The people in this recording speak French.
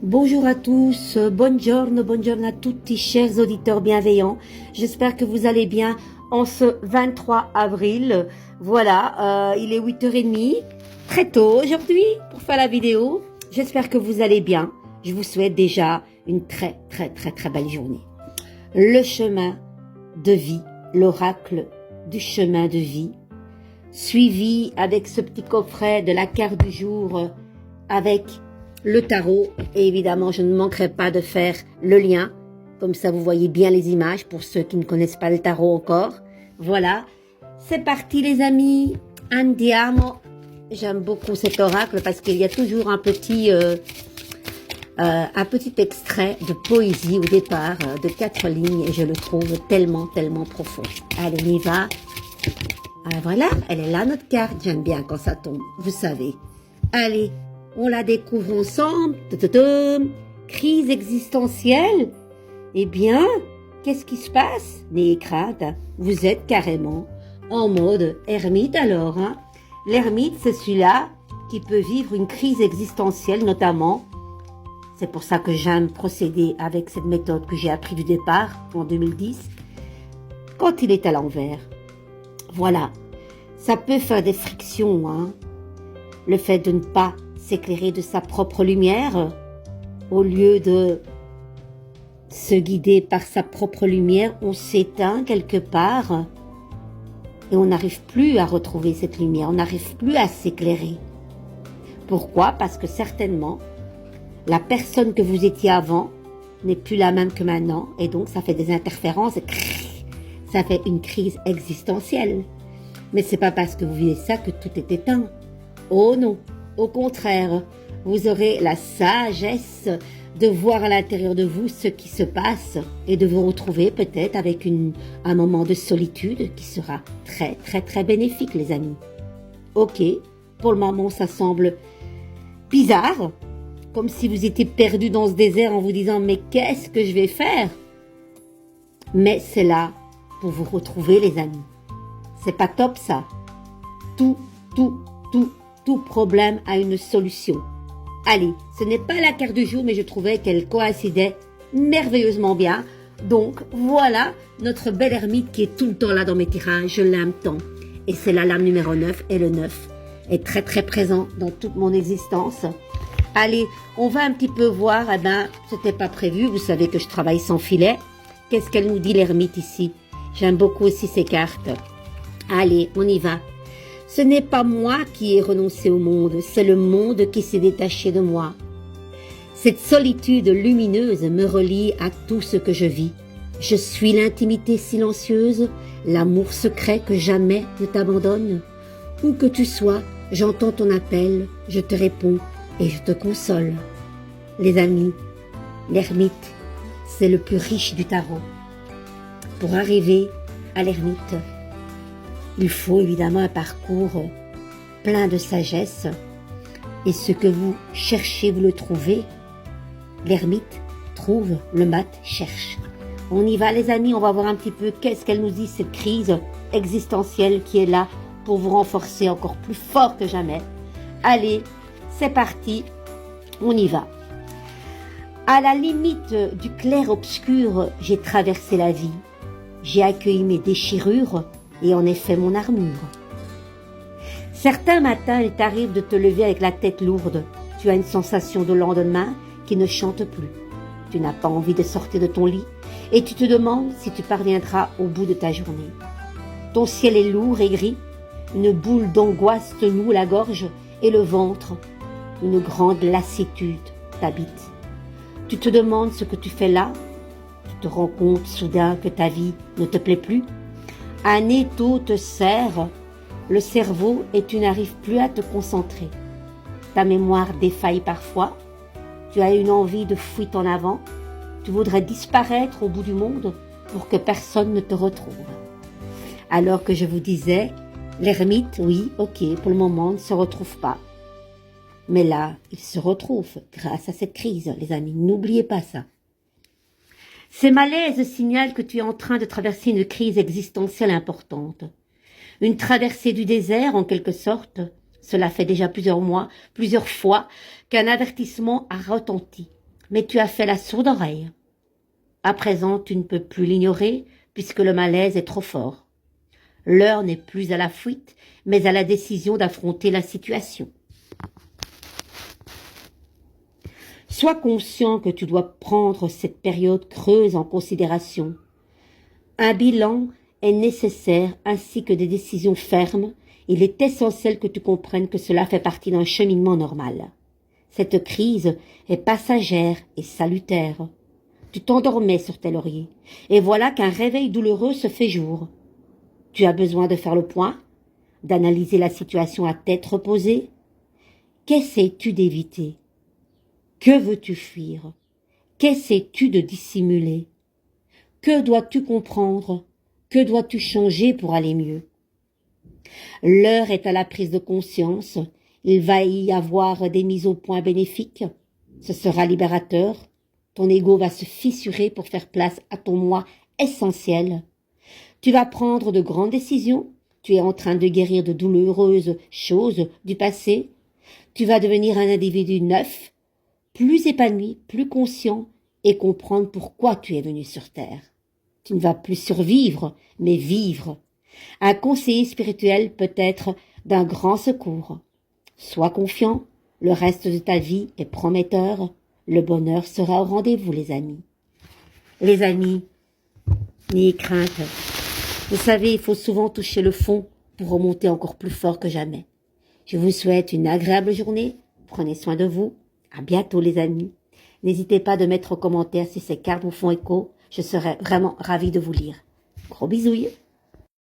Bonjour à tous, buongiorno a tutti, chers auditeurs bienveillants. J'espère que vous allez bien en ce 23 avril. Voilà, il est 8h30, très tôt aujourd'hui pour faire la vidéo. J'espère que vous allez bien. Je vous souhaite déjà une très belle journée. Le chemin de vie, l'oracle du chemin de vie, suivi avec ce petit coffret de la carte du jour avec le tarot, et évidemment je ne manquerai pas de faire le lien, comme ça vous voyez bien les images pour ceux qui ne connaissent pas le tarot encore. Voilà, c'est parti les amis, andiamo. J'aime beaucoup cet oracle parce qu'il y a toujours un petit extrait de poésie au départ, de 4 lignes, et je le trouve tellement profond. Allez, on y va. Ah, voilà, elle est là notre carte, j'aime bien quand ça tombe, vous savez. Allez, on la découvre ensemble. Crise existentielle. Eh bien, qu'est-ce qui se passe? N'ayez crainte, vous êtes carrément en mode ermite alors. Hein. L'ermite, c'est celui-là qui peut vivre une crise existentielle notamment. C'est pour ça que j'aime procéder avec cette méthode que j'ai appris du départ en 2010. Quand il est à l'envers. Voilà, ça peut faire des frictions. Hein. Le fait de ne pas s'éclairer de sa propre lumière, au lieu de se guider par sa propre lumière, on s'éteint quelque part et on n'arrive plus à retrouver cette lumière, on n'arrive plus à s'éclairer. Pourquoi? Parce que certainement, la personne que vous étiez avant n'est plus la même que maintenant, et donc ça fait des interférences, ça fait une crise existentielle. Mais c'est pas parce que vous vivez ça que tout est éteint. Oh non! Au contraire, vous aurez la sagesse de voir à l'intérieur de vous ce qui se passe et de vous retrouver peut-être avec un moment de solitude qui sera très bénéfique les amis. Ok, pour le moment ça semble bizarre, comme si vous étiez perdu dans ce désert en vous disant mais qu'est-ce que je vais faire? Mais c'est là pour vous retrouver les amis. C'est pas top ça. Tout problème a une solution. Allez, ce n'est pas la carte du jour, mais je trouvais qu'elle coïncidait merveilleusement bien. Donc, voilà notre belle ermite qui est tout le temps là dans mes tirages. Je l'aime tant. Et c'est la lame numéro 9. Et le 9 est très présent dans toute mon existence. Allez, on va un petit peu voir. Eh ben, c'était pas prévu. Vous savez que je travaille sans filet. Qu'est-ce qu'elle nous dit l'ermite ici? J'aime beaucoup aussi ces cartes. Allez, on y va. Ce n'est pas moi qui ai renoncé au monde, c'est le monde qui s'est détaché de moi. Cette solitude lumineuse me relie à tout ce que je vis. Je suis l'intimité silencieuse, l'amour secret que jamais ne t'abandonne. Où que tu sois, j'entends ton appel, je te réponds et je te console. Les amis, l'ermite, c'est le plus riche du tarot. Pour arriver à l'ermite, il faut évidemment un parcours plein de sagesse. Et ce que vous cherchez, vous le trouvez. L'ermite trouve, le mat cherche. On y va les amis, on va voir un petit peu qu'est-ce qu'elle nous dit, cette crise existentielle qui est là pour vous renforcer encore plus fort que jamais. Allez, c'est parti, on y va. À la limite du clair-obscur, j'ai traversé la vie. J'ai accueilli mes déchirures et en effet mon armure. Certains matins, il t'arrive de te lever avec la tête lourde. Tu as une sensation de lendemain qui ne chante plus. Tu n'as pas envie de sortir de ton lit et tu te demandes si tu parviendras au bout de ta journée. Ton ciel est lourd et gris, une boule d'angoisse te noue la gorge et le ventre. Une grande lassitude t'habite. Tu te demandes ce que tu fais là. Tu te rends compte soudain que ta vie ne te plaît plus. Un étau te serre, le cerveau et tu n'arrives plus à te concentrer. Ta mémoire défaille parfois, tu as une envie de fuite en avant, tu voudrais disparaître au bout du monde pour que personne ne te retrouve. Alors que je vous disais, l'ermite, oui, ok, pour le moment, ne se retrouve pas. Mais là, il se retrouve grâce à cette crise, les amis, n'oubliez pas ça. Ces malaises signalent que tu es en train de traverser une crise existentielle importante. Une traversée du désert, en quelque sorte. Cela fait déjà plusieurs mois, plusieurs fois, qu'un avertissement a retenti. Mais tu as fait la sourde oreille. À présent, tu ne peux plus l'ignorer puisque le malaise est trop fort. L'heure n'est plus à la fuite, mais à la décision d'affronter la situation. Sois conscient que tu dois prendre cette période creuse en considération. Un bilan est nécessaire ainsi que des décisions fermes. Il est essentiel que tu comprennes que cela fait partie d'un cheminement normal. Cette crise est passagère et salutaire. Tu t'endormais sur tes lauriers, et voilà qu'un réveil douloureux se fait jour. Tu as besoin de faire le point, d'analyser la situation à tête reposée. Qu'essaies-tu d'éviter? Que veux-tu fuir? Qu'essaies-tu de dissimuler? Que dois-tu comprendre? Que dois-tu changer pour aller mieux? L'heure est à la prise de conscience. Il va y avoir des mises au point bénéfiques. Ce sera libérateur. Ton ego va se fissurer pour faire place à ton moi essentiel. Tu vas prendre de grandes décisions. Tu es en train de guérir de douloureuses choses du passé. Tu vas devenir un individu neuf, plus épanoui, plus conscient et comprendre pourquoi tu es venu sur Terre. Tu ne vas plus survivre, mais vivre. Un conseiller spirituel peut être d'un grand secours. Sois confiant, le reste de ta vie est prometteur. Le bonheur sera au rendez-vous, les amis. Les amis, n'ayez crainte. Vous savez, il faut souvent toucher le fond pour remonter encore plus fort que jamais. Je vous souhaite une agréable journée. Prenez soin de vous. À bientôt, les amis. N'hésitez pas de mettre en commentaire si ces cartes vous font écho. Je serai vraiment ravie de vous lire. Gros bisous.